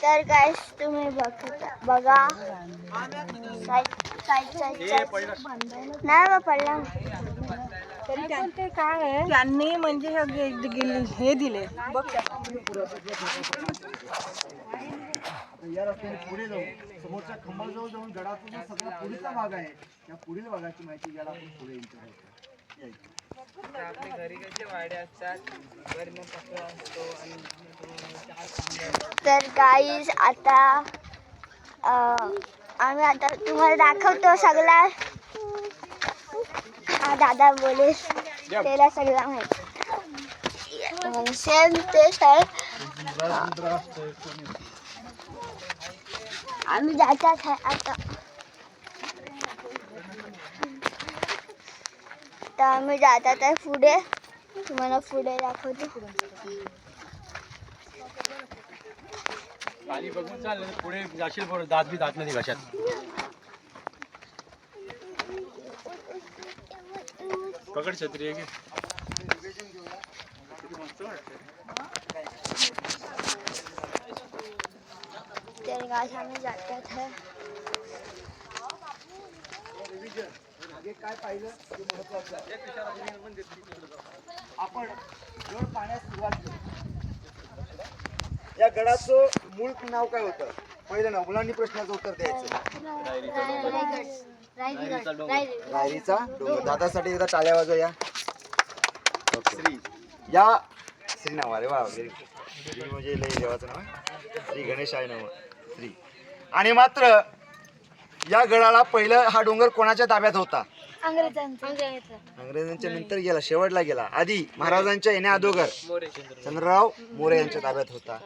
तर गाइस तुम्ही बघा नाही पडला तरी ते काय आहे त्यांनी म्हणजे हे दिले बघ या रस्त्याने पुढे जाऊ समोरच्या खंबाजवळ जाऊन गडाचा जो सगळा पुढचा भाग आहे त्या पुढील भागाची माहिती घ्यायला आपण पुढे यायचं. आपल्या घरी कसे वाडे असतात वरनं पत्र असतो आणि तर गाईज आता आम्ही आता तुम्हाला दाखवतो सगळा. हा दादा बोले त्याला सगळा माहिती सेम तेच आहे. आम्ही जातात आहे आता आम्ही जातात आहे पुढे. तुम्हाला पुढे दाखवतो. पाणी बघून चाललं पुढे जाशील पुढे दात बी दात नाही घशात. पकड छत्री आहे की तर गाइस आम्ही जातात आहे. काय पाहिलं ते महत्वाचं आहे. आपण गड पाण्यास सुरुवात केली. या गडाचं मूळ नाव काय होतं पहिलं नाव मुलांनी प्रश्नाचं उत्तर द्यायचं. रायरीचा डोंगर. दादासाठी एकदा टाळ्या वाजवा या. श्री या श्री नाव अरे वा श्री म्हणजे लय देवाचं नाव आहे. श्री गणेशाय नाव श्री. आणि मात्र या गडाला पहिलं हा डोंगर कोणाच्या ताब्यात होता? अंग्रेजांच्या नंतर गेला शेवटला गेला. आधी महाराजांच्या येण्या अगोदर चंद्रराव मोरे यांच्या ताब्यात होता.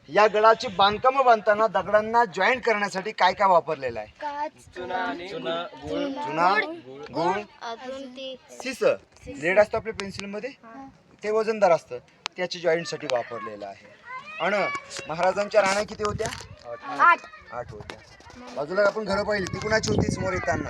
या गडाची बांधकाम बांधताना दगडांना जॉईंट करण्यासाठी काय काय वापरलेलं आहे? चुना गुळ शिस लेड असतं आपल्या पेन्सिल मध्ये ते वजनदार असतं त्याची जॉईंट साठी वापरलेलं आहे. आणि महाराजांच्या राण्या किती होत्या? 8 होत्या. बाजूला आपण घरं पाहिली ती कुणाची होती समोर येताना?